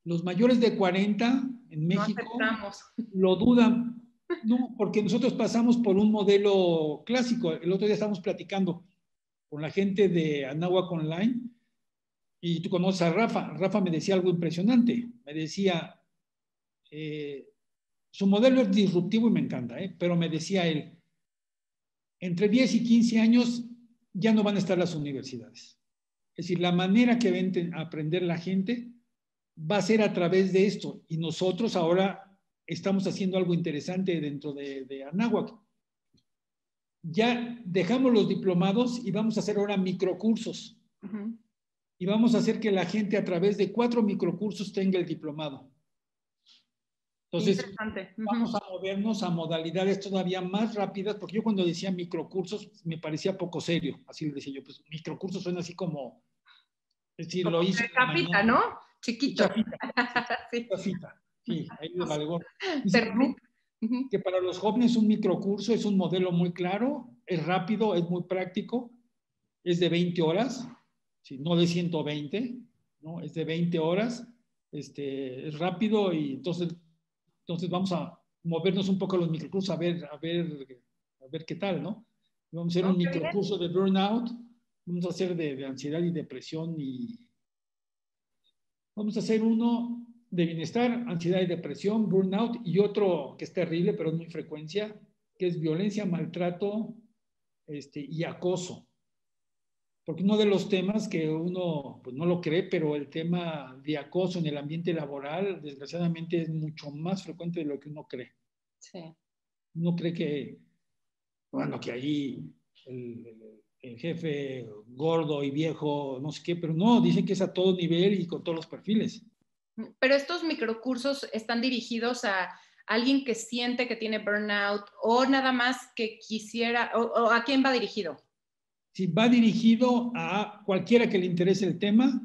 Los mayores de 40 en México lo dudan, no, porque nosotros pasamos por un modelo clásico. El otro día estábamos platicando con la gente de Anáhuac Online y tú conoces a Rafa. Rafa me decía algo impresionante. Me decía, su modelo es disruptivo y me encanta, pero me decía él, entre 10 y 15 años ya no van a estar las universidades. Es decir, la manera que ven a aprender la gente va a ser a través de esto. Y nosotros ahora estamos haciendo algo interesante dentro de Anáhuac. Ya dejamos los diplomados y vamos a hacer ahora microcursos. Y vamos a hacer que la gente a través de 4 microcursos tenga el diplomado. Entonces, vamos a movernos a modalidades todavía más rápidas, porque yo cuando decía microcursos me parecía poco serio. Así le decía yo, pues microcursos suena así como, es decir, como lo hizo. Capita, ¿no? Chiquito. Chafita. Sí, ahí de valor. Que para los jóvenes un microcurso es un modelo muy claro, es rápido, es muy práctico, es de 20 horas, ¿sí? No de 120, ¿no? Es de 20 horas, es rápido y entonces vamos a movernos un poco a los microcursos a ver qué tal, ¿no? Vamos a hacer un microcurso de burnout, vamos a hacer de ansiedad y depresión y vamos a hacer uno de bienestar, ansiedad y depresión, burnout, y otro que es terrible, pero es muy frecuencia, que es violencia, maltrato y acoso. Porque uno de los temas que uno pues, no lo cree, pero el tema de acoso en el ambiente laboral, desgraciadamente, es mucho más frecuente de lo que uno cree. Sí. Uno cree que, bueno, que ahí el jefe gordo y viejo, no sé qué, pero no, dicen que es a todo nivel y con todos los perfiles. Pero estos microcursos están dirigidos a alguien que siente que tiene burnout o nada más que quisiera, o ¿a quién va dirigido? Sí, va dirigido a cualquiera que le interese el tema,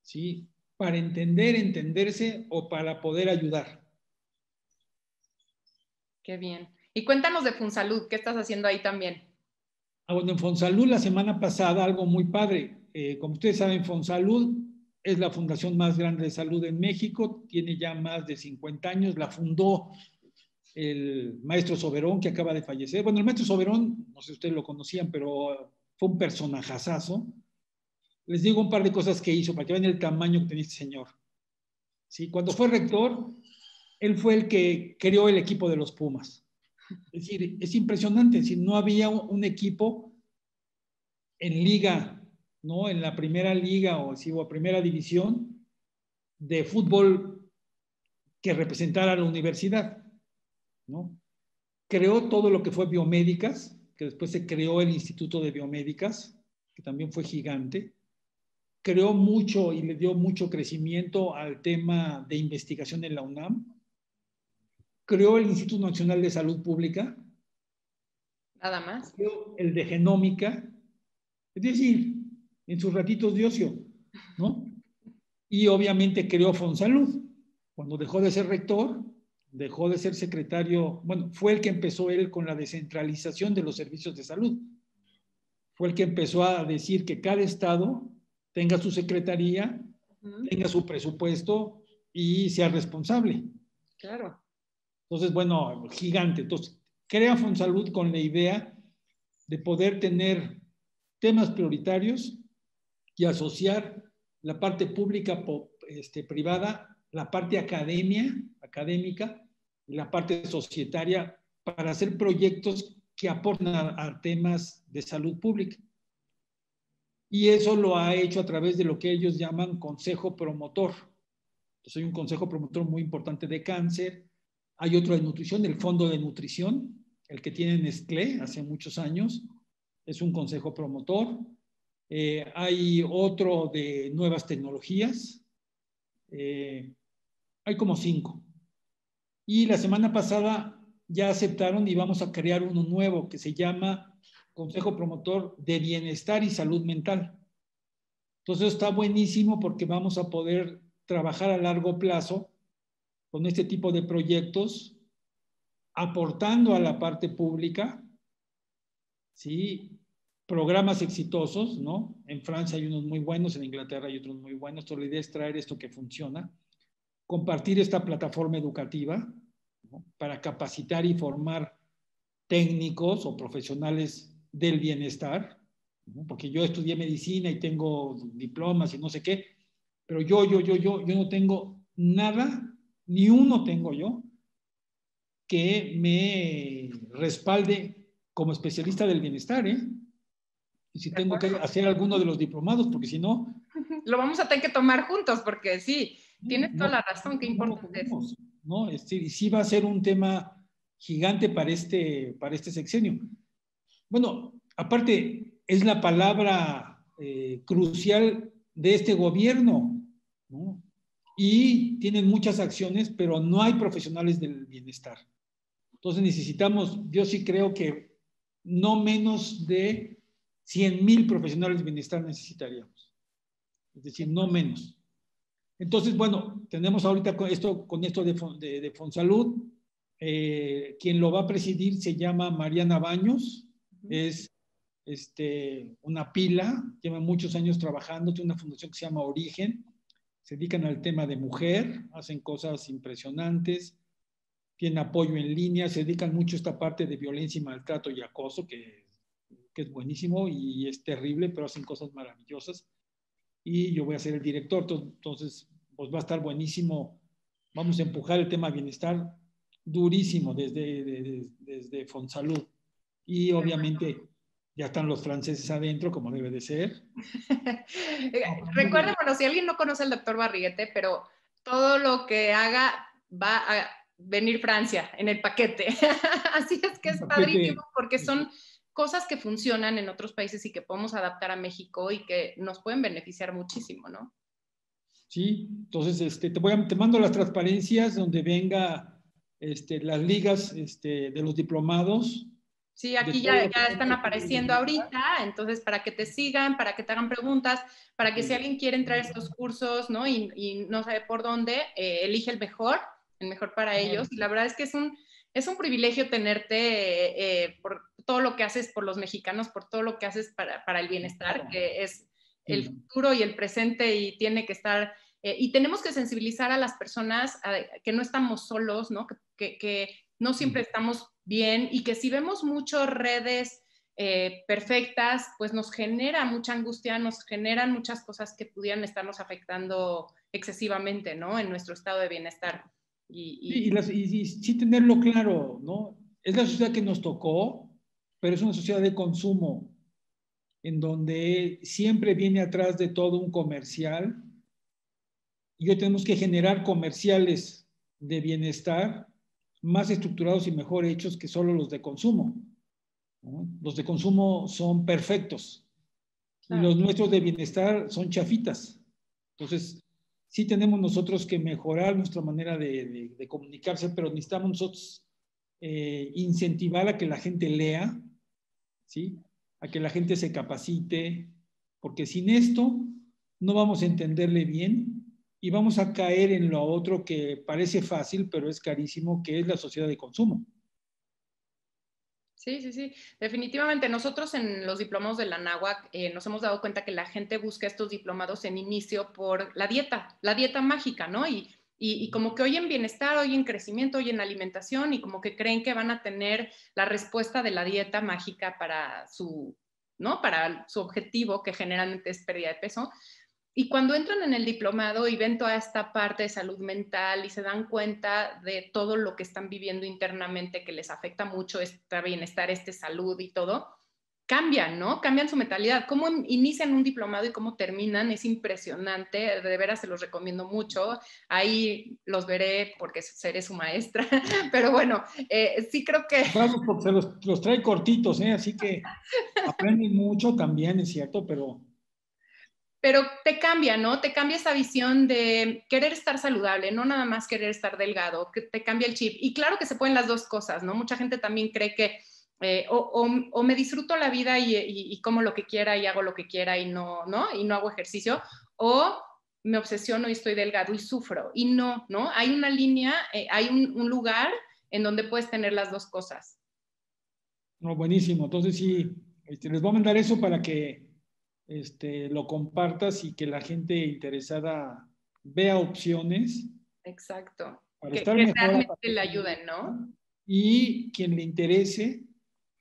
¿sí? Para entenderse o para poder ayudar. Qué bien. Y cuéntanos de Fonsalud, ¿qué estás haciendo ahí también? Bueno, en Fonsalud la semana pasada algo muy padre. Como ustedes saben, Fonsalud es la fundación más grande de salud en México, tiene ya más de 50 años, la fundó el maestro Soberón, que acaba de fallecer. Bueno, el maestro Soberón, no sé si ustedes lo conocían, pero fue un personajazazo. Les digo un par de cosas que hizo para que vean el tamaño que tenía este señor. ¿Sí? Cuando fue rector, él fue el que creó el equipo de los Pumas. Es decir, es impresionante, es decir, no había un equipo en liga, ¿no? En la primera liga o primera división de fútbol que representara a la universidad, ¿no? Creó todo lo que fue biomédicas, que después se creó el Instituto de Biomédicas, que también fue gigante. Creó mucho y le dio mucho crecimiento al tema de investigación en la UNAM. Creó el Instituto Nacional de Salud Pública. Nada más. Creó el de Genómica. Es decir, en sus ratitos de ocio, ¿no? Y obviamente creó Fonsalud. Cuando dejó de ser rector, dejó de ser secretario, bueno, fue el que empezó él con la descentralización de los servicios de salud. Fue el que empezó a decir que cada estado tenga su secretaría, tenga su presupuesto y sea responsable. Claro. Entonces, bueno, gigante. Entonces, crea Fonsalud con la idea de poder tener temas prioritarios y asociar la parte pública, privada, la parte académica y la parte societaria para hacer proyectos que aporten a temas de salud pública. Y eso lo ha hecho a través de lo que ellos llaman consejo promotor. Entonces hay un consejo promotor muy importante de cáncer, hay otro de nutrición, el Fondo de Nutrición, el que tiene Nestlé hace muchos años, es un consejo promotor. Hay otro de nuevas tecnologías, hay como 5. Y la semana pasada ya aceptaron y vamos a crear uno nuevo que se llama Consejo Promotor de Bienestar y Salud Mental. Entonces está buenísimo porque vamos a poder trabajar a largo plazo con este tipo de proyectos, aportando a la parte pública, ¿sí? Programas exitosos, ¿no? En Francia hay unos muy buenos, en Inglaterra hay otros muy buenos. Entonces la idea es traer esto que funciona, compartir esta plataforma educativa, ¿no? Para capacitar y formar técnicos o profesionales del bienestar, ¿no? Porque yo estudié medicina y tengo diplomas y no sé qué, pero yo no tengo nada, ni uno tengo yo, que me respalde como especialista del bienestar, ¿eh? Y si tengo que hacer alguno de los diplomados, porque si no... Lo vamos a tener que tomar juntos, porque sí, tienes toda la razón, qué importante es. ¿No? Y sí va a ser un tema gigante para este sexenio. Bueno, aparte, es la palabra crucial de este gobierno, ¿no? Y tienen muchas acciones, pero no hay profesionales del bienestar. Entonces necesitamos, yo sí creo que no menos de 100,000 profesionales de bienestar necesitaríamos. Es decir, no menos. Entonces, bueno, tenemos ahorita con esto de Fonsalud. Quien lo va a presidir se llama Mariana Baños. Es una pila, lleva muchos años trabajando, tiene una fundación que se llama Origen, se dedican al tema de mujer, hacen cosas impresionantes, tienen apoyo en línea, se dedican mucho a esta parte de violencia y maltrato y acoso, que es buenísimo y es terrible, pero hacen cosas maravillosas. Y yo voy a ser el director, entonces pues va a estar buenísimo. Vamos a empujar el tema de bienestar durísimo desde Fonsalud. Y obviamente ya están los franceses adentro, como debe de ser. Recuerden, bueno, si alguien no conoce al doctor Barriguete, pero todo lo que haga va a venir Francia en el paquete. Así es que es padrísimo porque son cosas que funcionan en otros países y que podemos adaptar a México y que nos pueden beneficiar muchísimo, ¿no? Sí, entonces te mando las transparencias donde venga las ligas de los diplomados. Sí, aquí ya están apareciendo ahorita, entonces para que te sigan, para que te hagan preguntas, para que si alguien quiere entrar a estos cursos, ¿no? Y no sabe por dónde, elige el mejor para ellos. Y la verdad es que es un privilegio tenerte por todo lo que haces por los mexicanos, por todo lo que haces para el bienestar, que es el futuro y el presente y tiene que estar... y tenemos que sensibilizar a las personas que no estamos solos, ¿no? Que no siempre estamos bien y que si vemos muchas redes perfectas, pues nos genera mucha angustia, nos generan muchas cosas que pudieran estarnos afectando excesivamente, ¿no? En nuestro estado de bienestar. Y sí tenerlo claro, ¿no? Es la sociedad que nos tocó, pero es una sociedad de consumo, en donde siempre viene atrás de todo un comercial, y hoy tenemos que generar comerciales de bienestar más estructurados y mejor hechos que solo los de consumo, ¿no? Los de consumo son perfectos, y los nuestros de bienestar son chafitas. Entonces, sí tenemos nosotros que mejorar nuestra manera de comunicarse, pero necesitamos nosotros incentivar a que la gente lea, ¿sí? A que la gente se capacite, porque sin esto no vamos a entenderle bien y vamos a caer en lo otro que parece fácil, pero es carísimo, que es la sociedad de consumo. Sí, sí, sí, definitivamente. Nosotros en los diplomados de la náhuac nos hemos dado cuenta que la gente busca estos diplomados en inicio por la dieta mágica, ¿no? Y como que oyen bienestar, oyen crecimiento, oyen alimentación y como que creen que van a tener la respuesta de la dieta mágica para su, ¿no? Para su objetivo, que generalmente es pérdida de peso. Y cuando entran en el diplomado y ven toda esta parte de salud mental y se dan cuenta de todo lo que están viviendo internamente, que les afecta mucho este bienestar, salud y todo, cambian, ¿no? Cambian su mentalidad. Cómo inician un diplomado y cómo terminan es impresionante. De veras se los recomiendo mucho. Ahí los veré porque seré su maestra. Pero bueno, sí creo que... Vamos, porque los trae cortitos, ¿eh? Así que aprenden mucho también, es cierto, pero te cambia, ¿no? Te cambia esa visión de querer estar saludable, no nada más querer estar delgado, que te cambia el chip. Y claro que se pueden las dos cosas, ¿no? Mucha gente también cree que o me disfruto la vida y como lo que quiera y hago lo que quiera y no, ¿no? Y no hago ejercicio, o me obsesiono y estoy delgado y sufro. Y no, ¿no? Hay una línea, hay un lugar en donde puedes tener las dos cosas. no, buenísimo. Entonces sí, les voy a mandar eso para que lo compartas y que la gente interesada vea opciones Exacto. para Que estar mejor. realmente le ayuden, ¿no? Y quien le interese,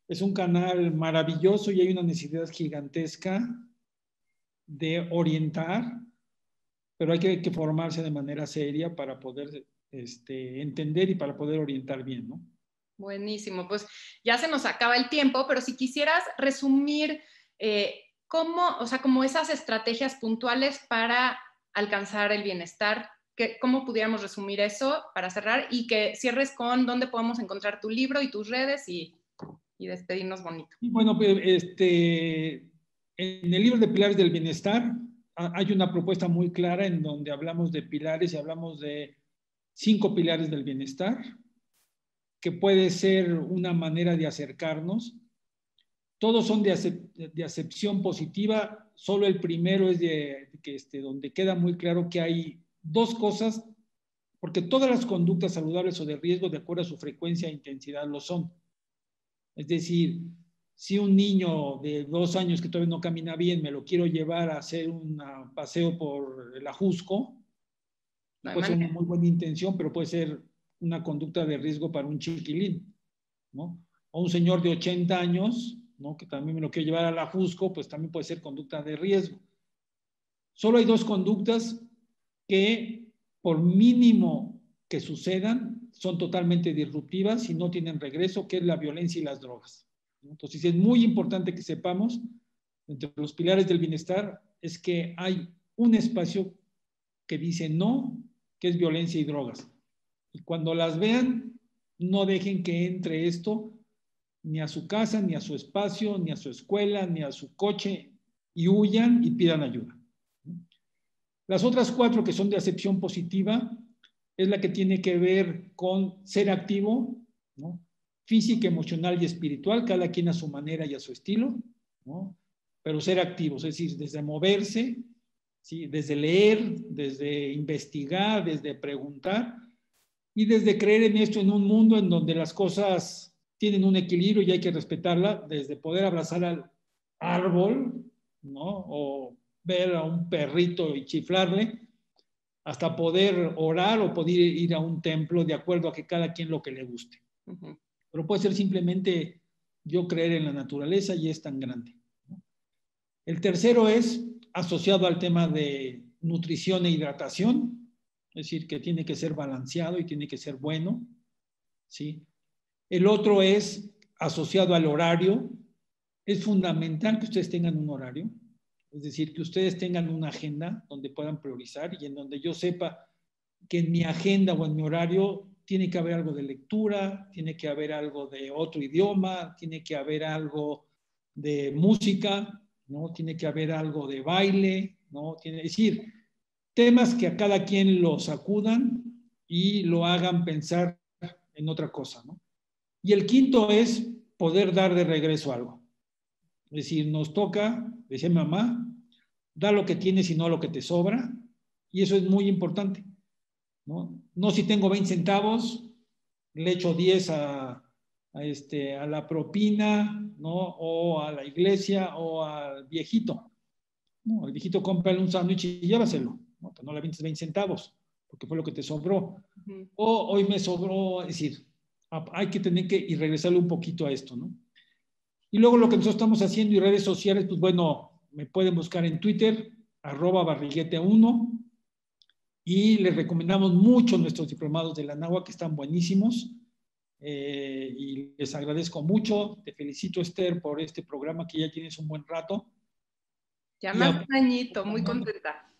es un canal maravilloso y hay una necesidad gigantesca de orientar, pero hay que formarse de manera seria para poder entender y para poder orientar bien, ¿no? Buenísimo, pues ya se nos acaba el tiempo, pero si quisieras resumir cómo, o sea, como esas estrategias puntuales para alcanzar el bienestar, ¿cómo pudiéramos resumir eso para cerrar y que cierres con dónde podemos encontrar tu libro y tus redes y despedirnos bonito? Y bueno, pues, en el libro de Pilares del Bienestar hay una propuesta muy clara en donde hablamos de pilares y hablamos de 5 pilares del bienestar, que puede ser una manera de acercarnos. Todos son de acepción positiva, solo el primero es donde queda muy claro que hay dos cosas, porque todas las conductas saludables o de riesgo, de acuerdo a su frecuencia e intensidad, lo son. Es decir, si un niño de 2 años que todavía no camina bien, me lo quiero llevar a hacer un paseo por el Ajusco, No puede ser una muy buena intención, pero puede ser una conducta de riesgo para un chiquilín, ¿no? O un señor de 80 años, ¿no? Que también me lo quiero llevar al Ajusco, pues también puede ser conducta de riesgo. Solo hay dos conductas que, por mínimo que sucedan, son totalmente disruptivas y no tienen regreso, que es la violencia y las drogas. Entonces, es muy importante que sepamos, entre los pilares del bienestar, es que hay un espacio que dice no, que es violencia y drogas. Y cuando las vean, no dejen que entre esto ni a su casa, ni a su espacio, ni a su escuela, ni a su coche, y huyan y pidan ayuda. Las otras 4 que son de acepción positiva es la que tiene que ver con ser activo, ¿no? Física, emocional y espiritual, cada quien a su manera y a su estilo, ¿no? Pero ser activos, es decir, desde moverse, ¿sí? Desde leer, desde investigar, desde preguntar y desde creer en esto, en un mundo en donde las cosas tienen un equilibrio y hay que respetarla, desde poder abrazar al árbol, ¿no? O ver a un perrito y chiflarle, hasta poder orar o poder ir a un templo de acuerdo a que cada quien lo que le guste. Pero puede ser simplemente yo creer en la naturaleza y es tan grande. El tercero es asociado al tema de nutrición e hidratación, es decir, que tiene que ser balanceado y tiene que ser bueno, ¿sí? El otro es asociado al horario. Es fundamental que ustedes tengan un horario, es decir, que ustedes tengan una agenda donde puedan priorizar y en donde yo sepa que en mi agenda o en mi horario tiene que haber algo de lectura, tiene que haber algo de otro idioma, tiene que haber algo de música, ¿no? Tiene que haber algo de baile, ¿no? Es decir, temas que a cada quien lo sacudan y lo hagan pensar en otra cosa, ¿no? Y el quinto es poder dar de regreso algo. Es decir, nos toca, decía mi mamá, da lo que tienes y no lo que te sobra, y eso es muy importante, ¿no? No si tengo 20 centavos, le echo 10 a la propina, ¿no? O a la iglesia o al viejito. No, el viejito cómprale un sándwich y llévaselo, ¿no? Pues no le avientes 20 centavos, porque fue lo que te sobró. O hoy me sobró, es decir, hay que tener que y regresarle un poquito a esto, ¿no? Y luego lo que nosotros estamos haciendo y redes sociales, pues bueno, me pueden buscar en Twitter, @barriguete1, y les recomendamos mucho nuestros diplomados de la NAHUA, que están buenísimos, y les agradezco mucho. Te felicito, Esther, por este programa que ya tienes un buen rato. Ya más un añito, muy contenta.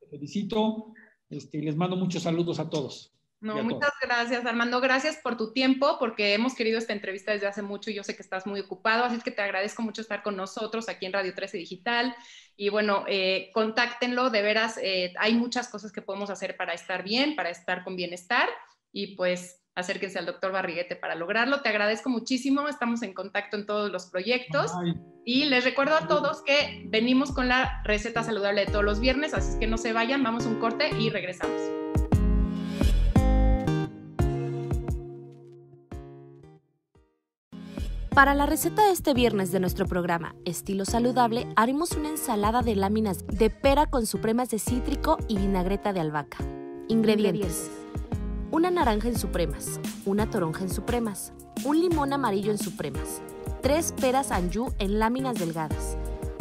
Te felicito, les mando muchos saludos a todos. No, muchas gracias, Armando. Gracias por tu tiempo, porque hemos querido esta entrevista desde hace mucho y yo sé que estás muy ocupado, así es que te agradezco mucho estar con nosotros aquí en Radio 13 Digital. Y bueno, contáctenlo, de veras, hay muchas cosas que podemos hacer para estar bien, para estar con bienestar, y pues acérquense al doctor Barriguete para lograrlo. Te agradezco muchísimo, estamos en contacto en todos los proyectos. Y les recuerdo a todos que venimos con la receta saludable de todos los viernes, así es que no se vayan, vamos a un corte y regresamos. Para la receta de este viernes de nuestro programa Estilo Saludable, haremos una ensalada de láminas de pera con supremas de cítrico y vinagreta de albahaca. Ingredientes: una naranja en supremas, una toronja en supremas, un limón amarillo en supremas, 3 peras anjú en láminas delgadas,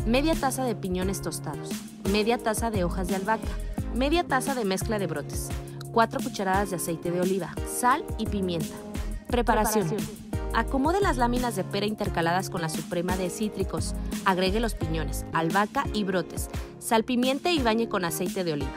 media taza de piñones tostados, media taza de hojas de albahaca, media taza de mezcla de brotes, 4 cucharadas de aceite de oliva, sal y pimienta. Preparación. Acomode las láminas de pera intercaladas con la suprema de cítricos. Agregue los piñones, albahaca y brotes. Salpimiente y bañe con aceite de oliva.